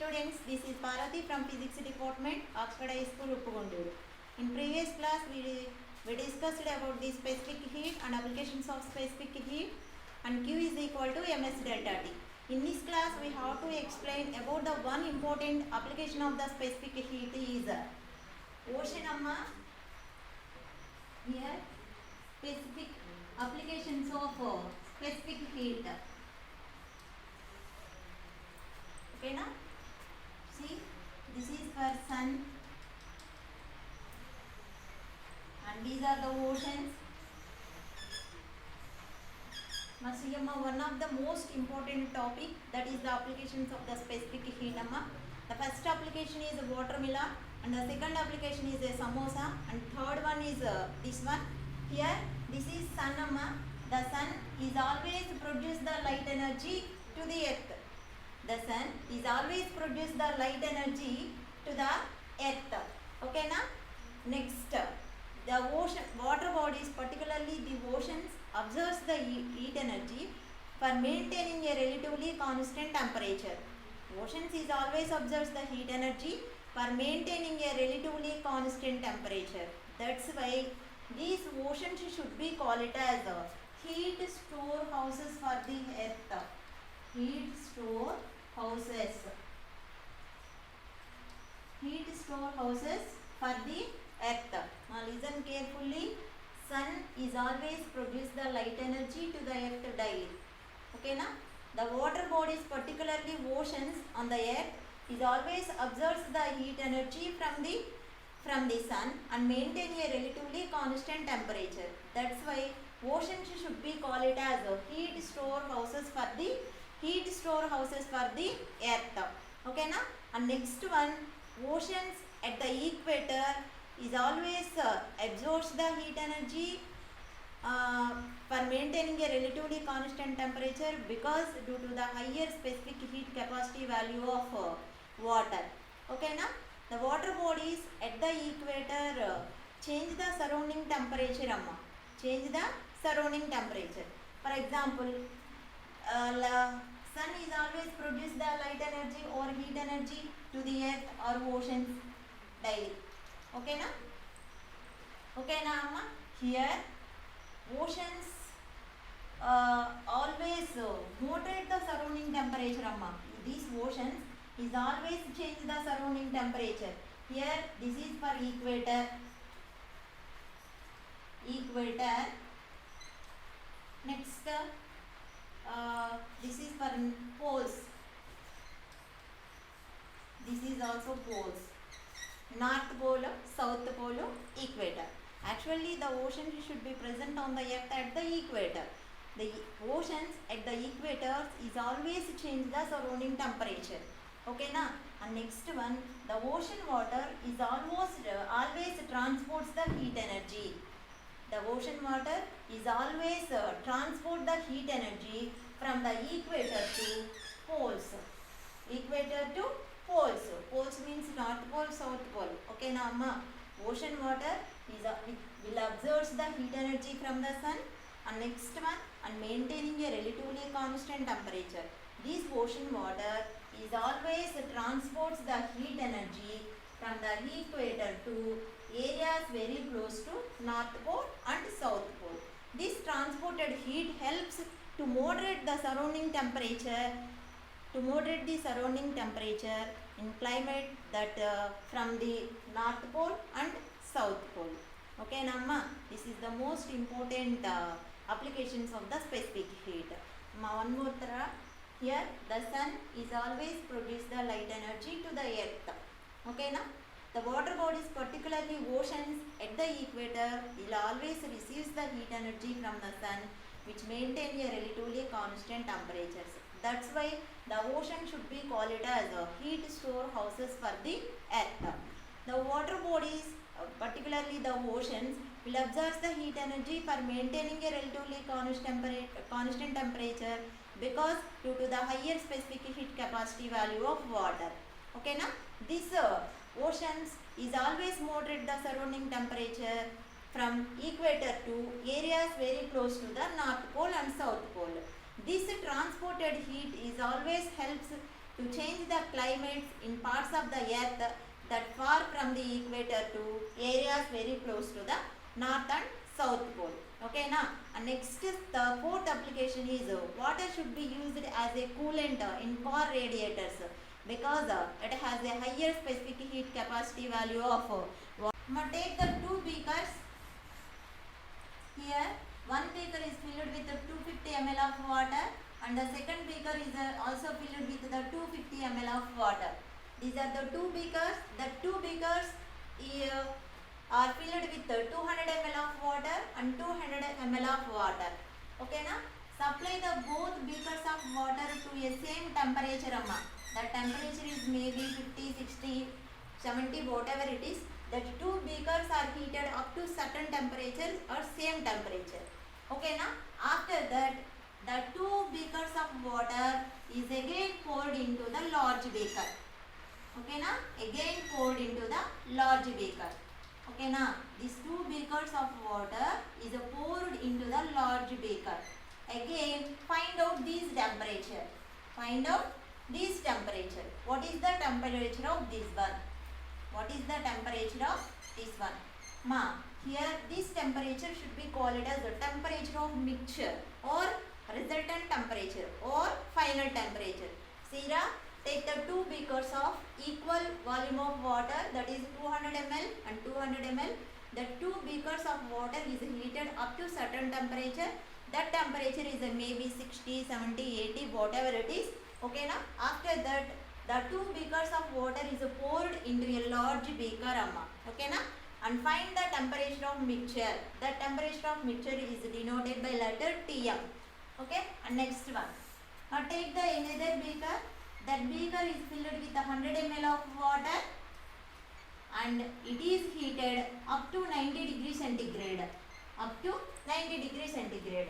Students, this is Bharati from Physics Department, Oxford High School, Uppugonduru. In previous class, we discussed about the specific heat and applications of specific heat, and Q is equal to ms delta T. In this class, we have to explain about the one important application of the specific heat is ocean amma. Here, specific applications of specific heat. Okay, na? See, this is for sun, and these are the oceans. Masiyamma, one of the most important topic, that is the applications of the specific heat amma. The first application is watermelon, and the second application is a samosa, and third one is this one. Here, this is sun amma. The sun is always produce the light energy to the earth. The sun is always produce the light energy to the earth. Okay na? Next, the ocean, water bodies, particularly the oceans, absorbs the heat energy for maintaining a relatively constant temperature. Oceans is always absorbs the heat energy for maintaining a relatively constant temperature. That's why these oceans should be called as heat storehouses for the earth. Heat storehouses. Heat storehouses for the earth. Now listen carefully. Sun is always produce the light energy to the earth daily. Okay na? The water bodies, particularly oceans on the earth, is always absorbs the heat energy from the sun and maintain a relatively constant temperature. That's why oceans should be called as heat storehouses for the earth. Okay na? And next one, oceans at the equator is always absorbs the heat energy for maintaining a relatively constant temperature because due to the higher specific heat capacity value of water. Okay na? The water bodies at the equator change the surrounding temperature amma. Change the surrounding temperature. For example, sun is always produce the light energy or heat energy to the earth or oceans daily. Okay na? Okay na amma? Here oceans always moderate the surrounding temperature amma. These oceans is always change the surrounding temperature. Here this is for equator. Next this is for poles. This is also poles. North pole, south pole, equator. Actually the ocean should be present on the earth at the equator. The oceans at the equator is always change the surrounding temperature. Okay na? And next one, the ocean water is always transports the heat energy. The ocean water is always transport the heat energy from the equator to poles. Equator to poles. Poles means north pole, south pole. Okay na amma? Ocean water is will absorb the heat energy from the sun, and next one, and maintaining a relatively constant temperature. This ocean water is always transports the heat energy from the equator to areas very close to north pole and south pole. This transported heat helps to moderate the surrounding temperature in climate that from the north pole and south pole. Okay namma? This is the most important applications of the specific heat. One more thara. Here the sun is always produce the light energy to the earth. Okay na? The water bodies, particularly oceans at the equator, will always receives the heat energy from the sun, which maintain a relatively constant temperatures. That's why the ocean should be called as heat storehouses for the earth. The water bodies, particularly the oceans, will absorb the heat energy for maintaining a relatively constant temperature because due to the higher specific heat capacity value of water. Okay na? This oceans is always moderate the surrounding temperature from equator to areas very close to the north pole and south pole. This transported heat is always helps to change the climates in parts of the earth that far from the equator to areas very close to the north and south pole. Okay na? And next is the fourth application is water should be used as a coolant in car radiators because it has a higher specific heat capacity value of water. Now take the two beakers. Here one beaker is filled with 250 ml of water and the second beaker is also filled with the 250 ml of water. These are the two beakers. The two beakers are filled with 200 ml of water and 200 ml of water. Okay na? Supply the both beakers of water to a same temperature amma. The temperature is maybe 50, 60, 70, whatever it is. That two beakers are heated up to certain temperatures or same temperature. Okay na? After that, the two beakers of water is again poured into the large beaker. Okay na? Again poured into the large beaker. Okay na? These two beakers of water is poured into the large beaker. Again find out this temperature. Find out this temperature. What is the temperature of this one? What is the temperature of this one? Ma, here this temperature should be called as the temperature of mixture or resultant temperature or final temperature. Sira, take the two beakers of equal volume of water, that is 200 ml and 200 ml. The two beakers of water is heated up to certain temperature. That temperature is maybe 60, 70, 80, whatever it is. Okay na? After that, the two beakers of water is poured into a large beaker amma. Okay na? And find the temperature of mixture. The temperature of mixture is denoted by letter Tm. Okay? And next one. Now take the another beaker. That beaker is filled with 100 ml of water and it is heated up to 90 degrees centigrade. Up to 90 degrees centigrade.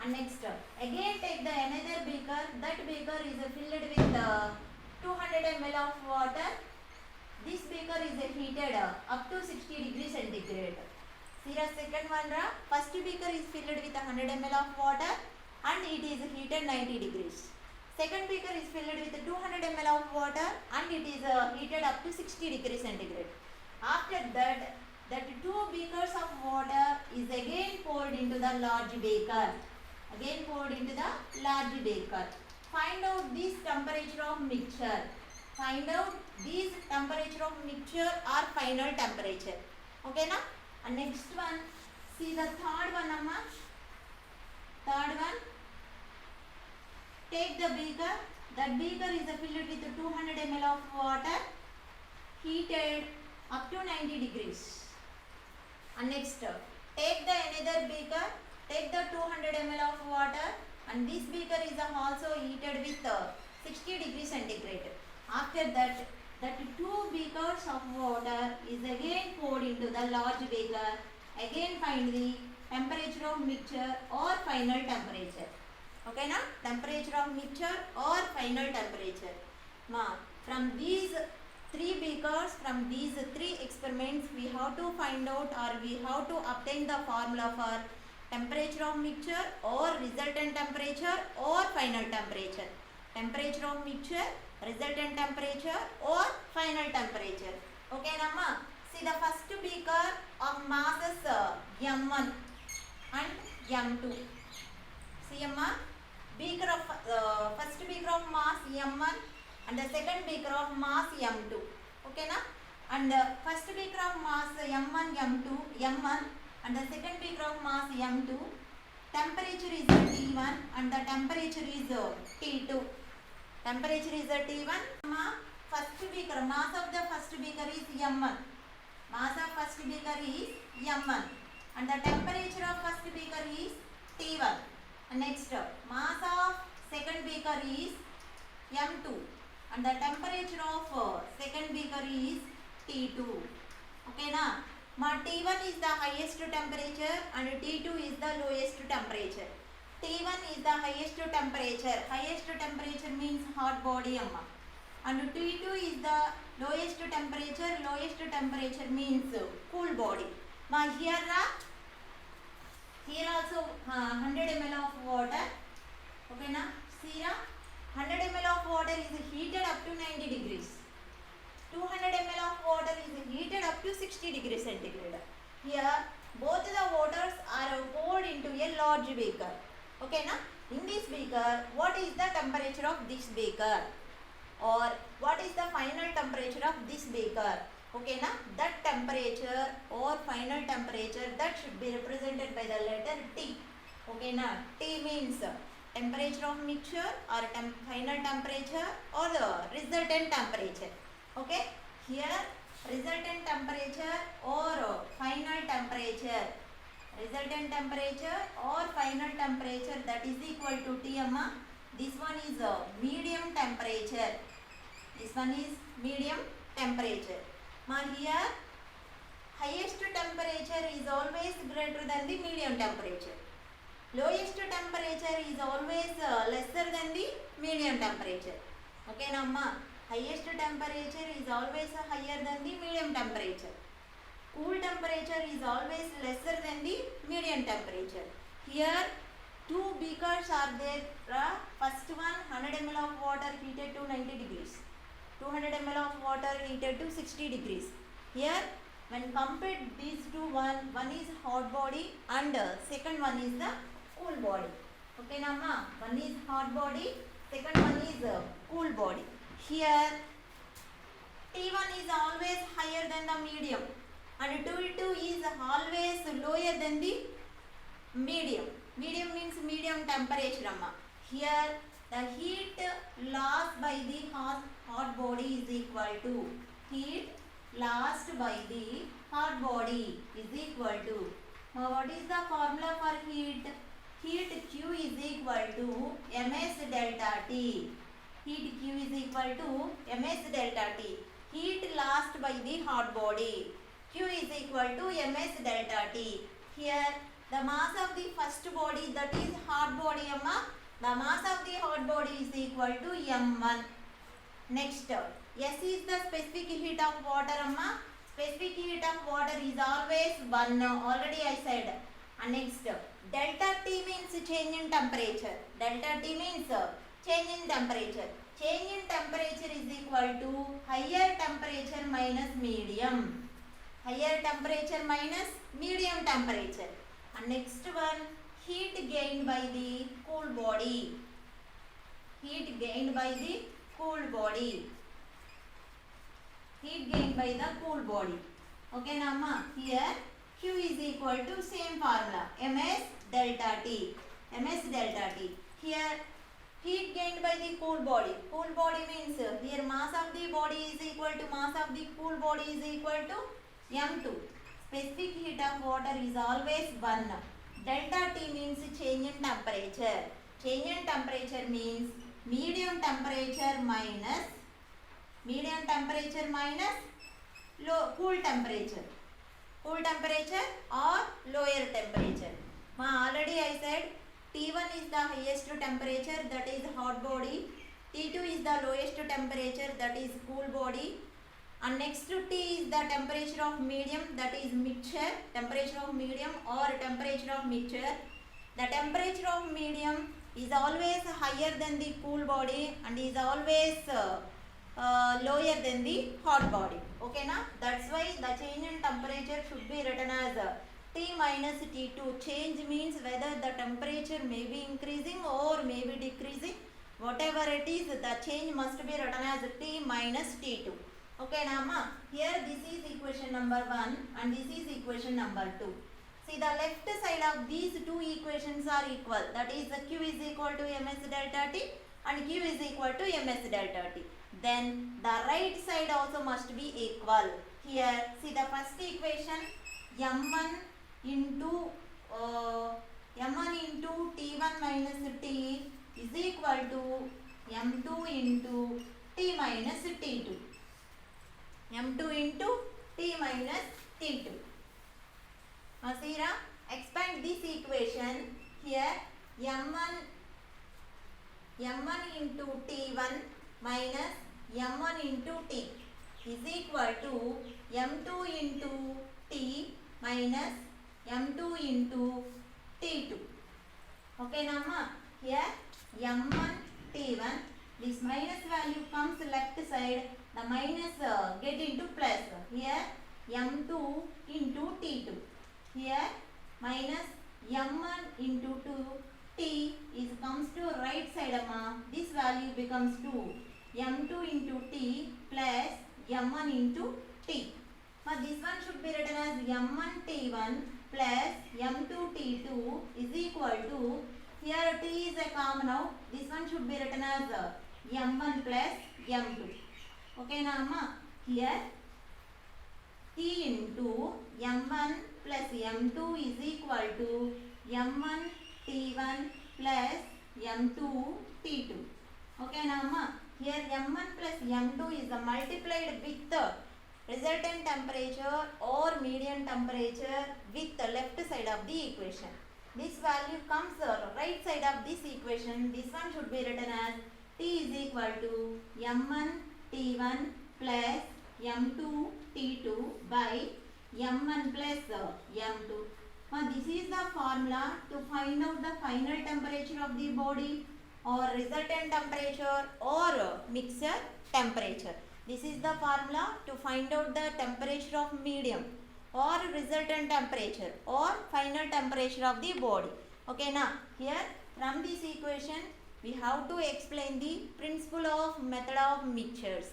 And next, again take the another beaker. That beaker is filled with 200 ml of water. This beaker is heated up to 60 degrees centigrade. See the second one, first beaker is filled with 100 ml of water and it is heated 90 degrees. Second beaker is filled with 200 ml of water and it is heated up to 60 degrees centigrade. After that, two beakers of water is again poured into the large beaker. Again poured into the large beaker. Find out this temperature of mixture. Find out this temperature of mixture or final temperature. Okay na? And next one, see the third one amma. Third one. Take the beaker. That beaker is filled with 200 ml of water, heated up to 90 degrees. And next, take the another beaker. Take the 200 ml of water and this beaker is also heated with 60 degrees centigrade. After that, two beakers of water is again poured into the large beaker. Again find the temperature of mixture or final temperature. Okay na? Temperature of mixture or final temperature. Ma, from these three beakers, from these three experiments, we have to find out or we have to obtain the formula for temperature of mixture or resultant temperature or final temperature. Temperature of mixture, resultant temperature or final temperature. Okay Namma? See the first beaker of masses M1 and M2. See Amma? Beaker of first beaker of mass M1 and the second beaker of mass M2. Okay na? And first beaker of mass M1, M1 and the second beaker of mass M2, temperature is T1 and the temperature is T2. Temperature is T1. First beaker, mass of the first beaker is M1. Mass of first beaker is M1 and the temperature of first beaker is T1. And next, mass of second beaker is M2 and the temperature of second beaker is T2. Okay na? T1 is the highest temperature and T2 is the lowest temperature. T1 is the highest temperature. Highest temperature means hot body amma. And T2 is the lowest temperature. Lowest temperature means cool body. Here also 100 ml of water. Okay na? See na? 100 ml of water is heated up to 90 degrees. 200 ml of water is heated up to 60 degrees centigrade. Here both the waters are poured into a large beaker. Okay na? In this beaker, what is the temperature of this beaker? Or what is the final temperature of this beaker? Okay na? That temperature or final temperature, that should be represented by the letter T. Okay na? T means temperature of mixture or final temperature or the resultant temperature. Okay, here resultant temperature or final temperature, resultant temperature or final temperature, that is equal to T amma. This one is medium temperature, this one is medium temperature. Here highest temperature is always greater than the medium temperature, lowest temperature is always lesser than the medium temperature. Okay na amma? Highest temperature is always higher than the medium temperature. Cool temperature is always lesser than the medium temperature. Here two beakers are there. First one 100 ml of water heated to 90 degrees. 200 ml of water heated to 60 degrees. Here when compared these two, one is hot body and second one is the cool body. Okay na amma? One is hot body, second one is cool body. Here T1 is always higher than the medium and T2 is always lower than the medium. Medium means medium temperature amma. Here the heat lost by the hot body is equal to heat lost by the hot body is equal to, what is the formula for heat? Heat Q is equal to ms delta T. Heat Q is equal to ms delta T. Heat lost by the hot body, Q is equal to ms delta T. Here the mass of the first body, that is hot body amma, the mass of the hot body is equal to m1. Next, S is the specific heat of water amma. Specific heat of water is always 1, already I said. And next, delta T means change in temperature. Delta T means change in temperature. Change in temperature is equal to higher temperature minus medium. Higher temperature minus medium temperature. And next one, heat gained by the cool body. Heat gained by the cool body. Heat gained by the cool body. Okay na amma? Here Q is equal to same formula, ms delta T. Ms delta T. Here heat gained by the cool body. Cool body means here mass of the body is equal to mass of the cool body is equal to m2. Specific heat of water is always 1. Delta T means change in temperature. Change in temperature means medium temperature minus cool temperature. Cool temperature or lower temperature. Already I said T1 is the highest temperature, that is hot body. T2 is the lowest temperature, that is cool body. And next to T is the temperature of medium, that is mixture. Temperature of medium or temperature of mixture. The temperature of medium is always higher than the cool body and is always lower than the hot body. Okay na? That's why the change in temperature should be written as T minus T2. Change means whether the temperature may be increasing or may be decreasing. Whatever it is, the change must be written as T minus T2. Okay na amma? Here this is equation number 1 and this is equation number 2. See, the left side of these two equations are equal. That is Q is equal to ms delta T and Q is equal to ms delta T. Then the right side also must be equal. Here, see the first equation, m1 into T1 minus T is equal to m2 into T minus T2. m2 into T minus T2. Masira, expand this equation. Here m1 into T1 minus m1 into T is equal to m2 into T minus m2 into T2. Okay na amma? Here m1 T1 this minus value comes left side, the minus get into plus. Here m2 into t2. Here minus m1 into 2 t is comes to right side amma. This value becomes 2. m2 into t plus m1 into t. Now this one should be written as m1 t1 plus m2 t2 is equal to, here t is a common out, this one should be written as m1 plus m2. Okay na amma? Here t into m1 plus m2 is equal to m1 t1 plus m2 t2. Okay na amma? Here m1 plus m2 is multiplied with the resultant temperature or median temperature with the left side of the equation. This value comes right side of this equation. This one should be written as t is equal to m1 t1 plus m2 t2 by m1 plus m2. Now this is the formula to find out the final temperature of the body or resultant temperature or mixture temperature. This is the formula to find out the temperature of medium or resultant temperature or final temperature of the body. Okay, now here from this equation we have to explain the principle of method of mixtures.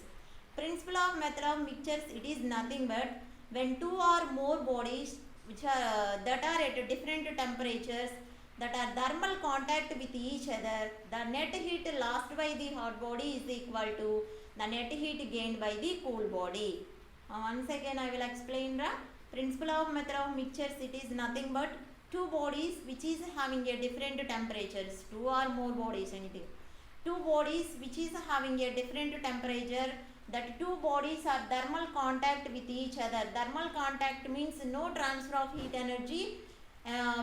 Principle of method of mixtures, it is nothing but when two or more bodies which are that are at different temperatures, that are thermal contact with each other, the net heat lost by the hot body is equal to the net heat gained by the cool body. Once again I will explain the principle of method of mixtures. It is nothing but two bodies which is having a different temperatures, two or more bodies, anything. Two bodies which is having a different temperature, that two bodies are thermal contact with each other. Thermal contact means no transfer of heat energy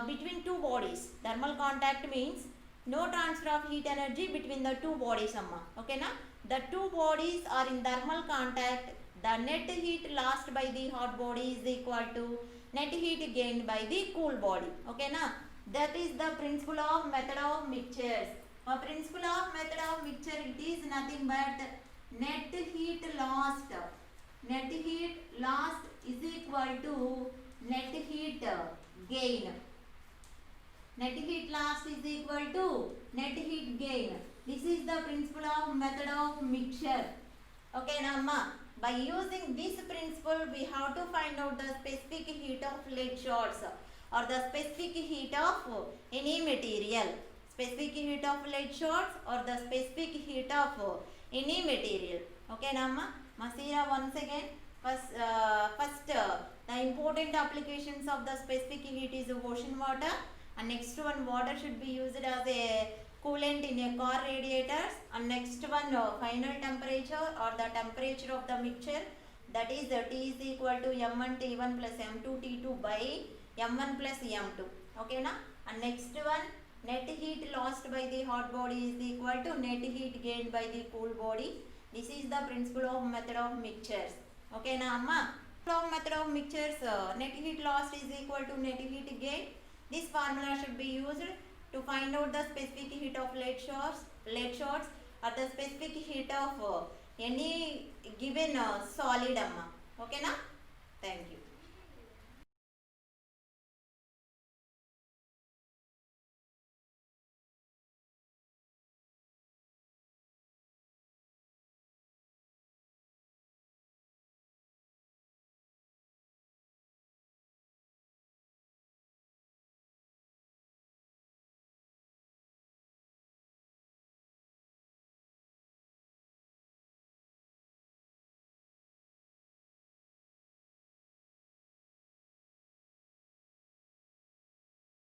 between two bodies. Thermal contact means no transfer of heat energy between the two bodies amma. Okay na? The two bodies are in thermal contact. The net heat lost by the hot body is equal to net heat gained by the cool body. Okay na? That is the principle of method of mixtures. Principle of method of mixture, it is nothing but net heat lost. Net heat lost is equal to net heat gain. Net heat loss is equal to net heat gain. This is the principle of method of mixture. Okay, now ma, by using this principle we have to find out the specific heat of lead shots or the specific heat of any material. Specific heat of lead shots or the specific heat of any material. Okay, now ma, Masira once again. First the important applications of the specific heat is ocean water, and next one, water should be used as a coolant in a car radiators, and next one final temperature or the temperature of the mixture, that is T is equal to m1 t1 plus m2 t2 by m1 plus m2. Okay na? And next one, net heat lost by the hot body is equal to net heat gained by the cool body. This is the principle of method of mixtures. Okay na amma? From method of mixtures, net heat lost is equal to net heat gain. This formula should be used to find out the specific heat of lead shots or the specific heat of any given solid amma. Okay na? Thank you.